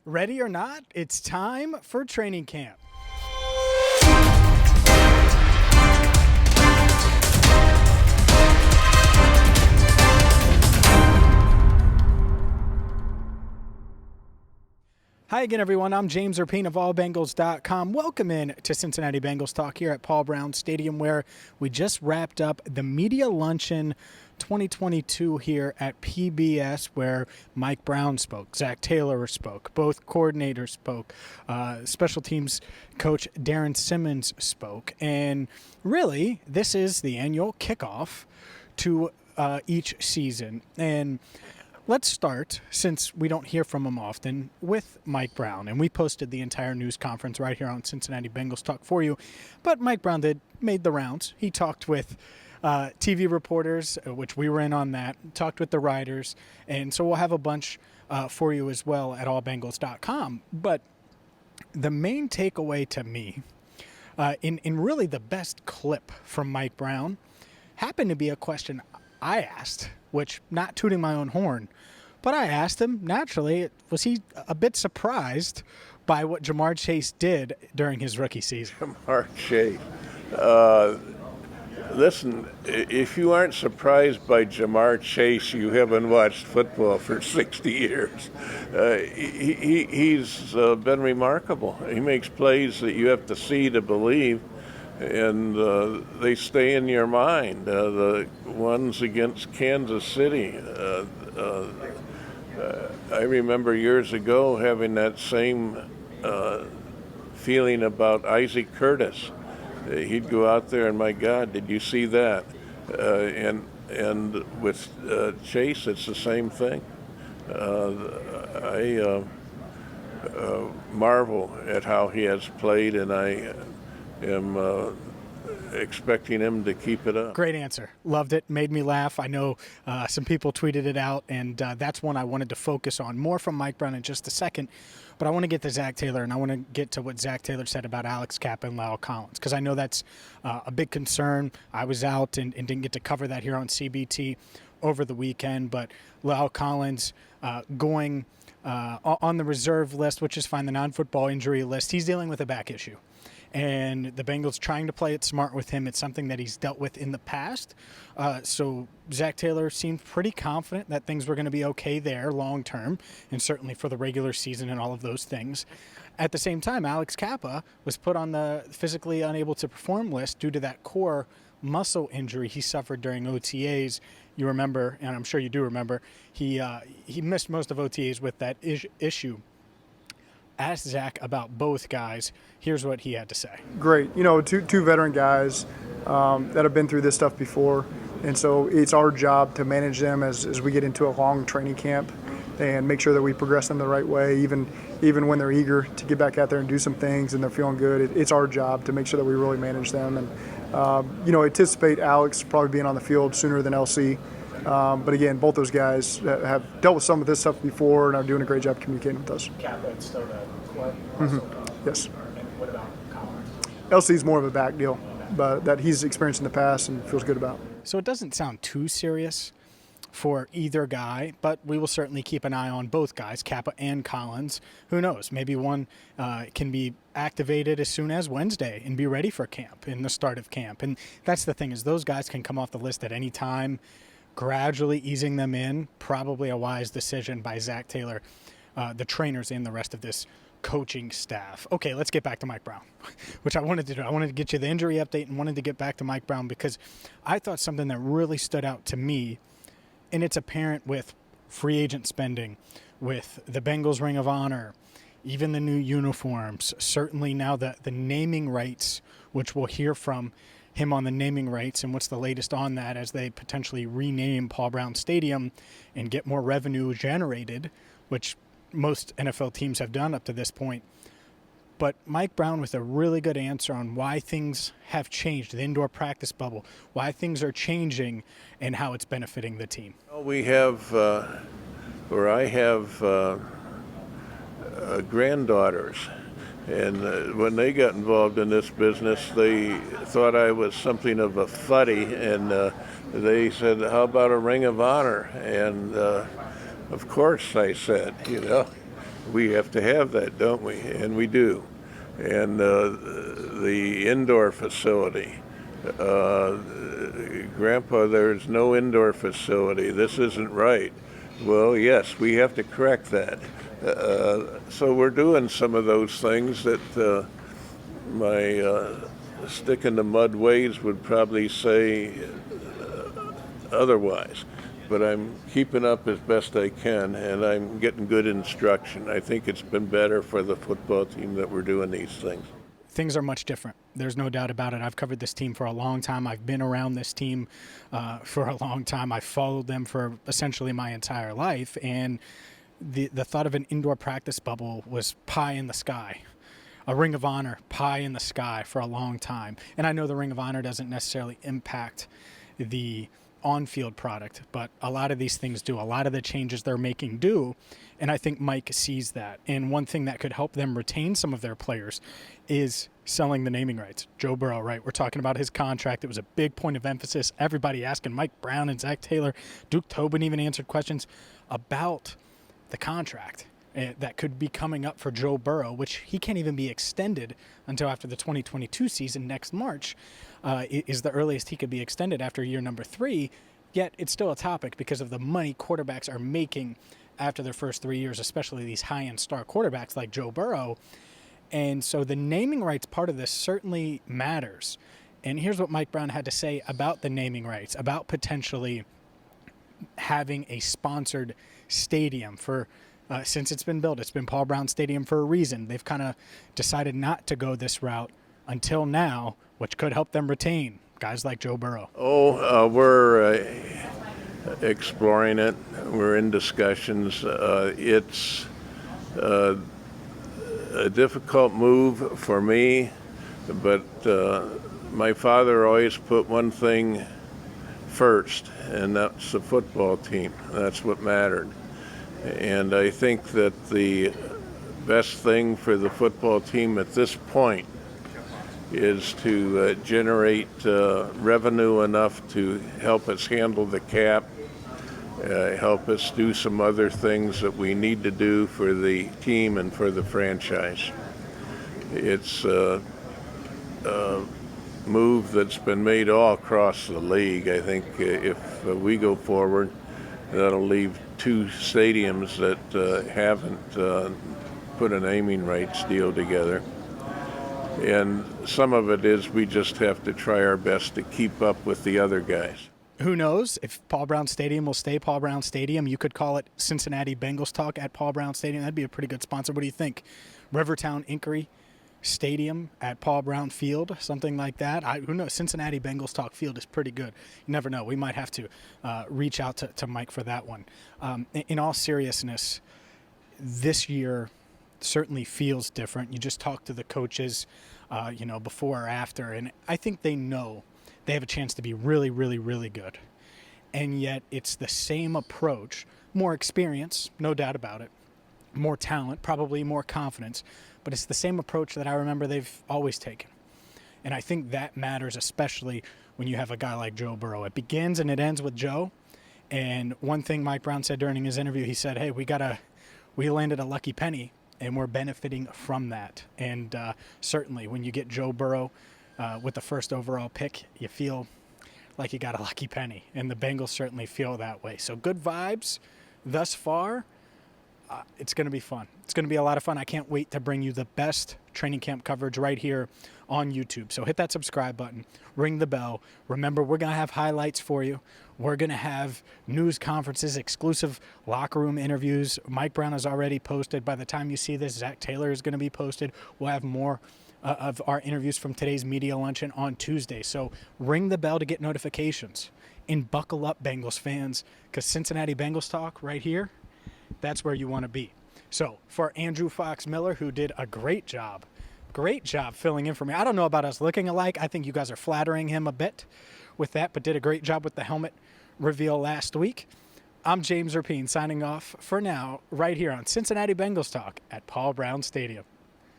Ready or not, it's time for training camp. Hi again, everyone. I'm James Rapien of allbengals.com. Welcome in to Cincinnati Bengals Talk here at Paul Brown Stadium, where we just wrapped up the Media Luncheon 2022 here at PBS, where Mike Brown spoke, Zac Taylor spoke, both coordinators spoke, special teams coach Darren Simmons spoke. And really, this is the annual kickoff to each season. And let's start, since we don't hear from him often, with Mike Brown. And we posted the entire news conference right here on Cincinnati Bengals Talk for you. But Mike Brown made the rounds. He talked with TV reporters, which we were in on that, talked with the writers. And so we'll have a bunch for you as well at allbengals.com. But the main takeaway to me, in really the best clip from Mike Brown, happened to be a question I asked, which, not tooting my own horn, but I asked him, naturally, was he a bit surprised by what Ja'Marr Chase did during his rookie season? Ja'Marr Chase. Listen, if you aren't surprised by Ja'Marr Chase, you haven't watched football for 60 years. He's been remarkable. He makes plays that you have to see to believe, and they stay in your mind. The ones against Kansas City, I remember years ago having that same feeling about Isaac Curtis. He'd go out there and, my God, did you see that? And with Chase, it's the same thing. I marvel at how he has played, and I am expecting him to keep it up. Great answer. Loved it. Made me laugh. I know some people tweeted it out, and that's one I wanted to focus on. More from Mike Brown in just a second, but I want to get to Zac Taylor, and I want to get to what Zac Taylor said about Alex Kappa and La'el Collins, because I know that's a big concern. I was out and didn't get to cover that here on CBT over the weekend, but La'el Collins going on the reserve list, which is fine, the non-football injury list. He's dealing with a back issue. And the Bengals trying to play it smart with him. It's something that he's dealt with in the past. So Zac Taylor seemed pretty confident that things were going to be okay there long term, and certainly for the regular season and all of those things. At the same time, Alex Kappa was put on the physically unable to perform list due to that core muscle injury he suffered during OTAs. You remember, and I'm sure you do remember, he missed most of OTAs with that issue. Asked Zac about both guys. Here's what he had to say. Great. Two veteran guys that have been through this stuff before. And so it's our job to manage them as we get into a long training camp and make sure that we progress them the right way, even when they're eager to get back out there and do some things and they're feeling good. It's our job to make sure that we really manage them. And, anticipate Alex probably being on the field sooner than LC. But again, both those guys have dealt with some of this stuff before and are doing a great job communicating with us. Kappa, it's still the what? Yes. And what about Collins? LC's more of a back deal, but that he's experienced in the past and feels good about. So it doesn't sound too serious for either guy, but we will certainly keep an eye on both guys, Kappa and Collins. Who knows? Maybe one can be activated as soon as Wednesday and be ready for camp, in the start of camp. And that's the thing, is those guys can come off the list at any time. Gradually easing them in, probably a wise decision by Zac Taylor, the trainers, and the rest of this coaching staff. Okay, let's get back to Mike Brown, which I wanted to do. I wanted to get you the injury update and wanted to get back to Mike Brown because I thought something that really stood out to me, and it's apparent with free agent spending, with the Bengals Ring of Honor, even the new uniforms, certainly now the naming rights, which we'll hear from him on the naming rights and what's the latest on that as they potentially rename Paul Brown Stadium and get more revenue generated, which most NFL teams have done up to this point. But Mike Brown with a really good answer on why things have changed, the indoor practice bubble, why things are changing and how it's benefiting the team. We have, I have granddaughters. And when they got involved in this business, they thought I was something of a fuddy, and they said, how about a Ring of Honor? And of course I said, We have to have that, don't we? And we do. And the indoor facility. Grandpa, there's no indoor facility. This isn't right. Well, yes, we have to correct that. So we're doing some of those things that my stick in the mud ways would probably say otherwise. But I'm keeping up as best I can, and I'm getting good instruction. I think it's been better for the football team that we're doing these things. Things are much different. There's no doubt about it. I've covered this team for a long time. I've been around this team for a long time. I've followed them for essentially my entire life, and the thought of an indoor practice bubble was pie in the sky. A Ring of Honor, pie in the sky for a long time. And I know the Ring of Honor doesn't necessarily impact the on-field product, but a lot of these things do. A lot of the changes they're making do, and I think Mike sees that. And one thing that could help them retain some of their players is selling the naming rights. Joe Burrow, right? We're talking about his contract. It was a big point of emphasis. Everybody asking Mike Brown and Zac Taylor. Duke Tobin even answered questions about the contract that could be coming up for Joe Burrow, which he can't even be extended until after the 2022 season next March. Is the earliest he could be extended after year number 3, yet it's still a topic because of the money quarterbacks are making after their first 3 years, especially these high-end star quarterbacks like Joe Burrow. And so the naming rights part of this certainly matters. And here's what Mike Brown had to say about the naming rights, about potentially having a sponsored stadium for since it's been built. It's been Paul Brown Stadium for a reason. They've kind of decided not to go this route until now, which could help them retain guys like Joe Burrow. We're exploring it. We're in discussions. It's a difficult move for me, but my father always put one thing first, and that's the football team. That's what mattered. And I think that the best thing for the football team at this point is to generate revenue enough to help us handle the cap, help us do some other things that we need to do for the team and for the franchise. It's a move that's been made all across the league. I think if we go forward, that'll leave 2 stadiums that haven't put a naming rights deal together. And some of it is we just have to try our best to keep up with the other guys. Who knows if Paul Brown Stadium will stay Paul Brown Stadium? You could call it Cincinnati Bengals Talk at Paul Brown Stadium. That'd be a pretty good sponsor. What do you think? Rivertown Inquiry Stadium at Paul Brown Field, something like that. Who knows? Cincinnati Bengals Talk Field is pretty good. You never know. We might have to reach out to Mike for that one. In all seriousness, this year certainly feels different. You just talked to the coaches, before or after, and I think they know they have a chance to be really, really, really good. And yet it's the same approach, more experience, no doubt about it, more talent, probably more confidence, but it's the same approach that I remember they've always taken. And I think that matters, especially when you have a guy like Joe Burrow. It begins and it ends with Joe. And one thing Mike Brown said during his interview, he said, hey, we landed a lucky penny, and we're benefiting from that. And certainly when you get Joe Burrow with the first overall pick, you feel like you got a lucky penny. And the Bengals certainly feel that way. So good vibes thus far. It's going to be fun. It's going to be a lot of fun. I can't wait to bring you the best training camp coverage right here on YouTube. So hit that subscribe button, ring the bell. Remember, we're going to have highlights for you. We're going to have news conferences, exclusive locker room interviews. Mike Brown has already posted. By the time you see this, Zac Taylor is going to be posted. We'll have more of our interviews from today's media luncheon on Tuesday. So ring the bell to get notifications. And buckle up, Bengals fans, because Cincinnati Bengals Talk right here, that's where you want to be. So for Andrew Fox Miller, who did a great job filling in for me. I don't know about us looking alike. I think you guys are flattering him a bit with that, but did a great job with the helmet reveal last week. I'm James Rapien signing off for now right here on Cincinnati Bengals Talk at Paul Brown Stadium.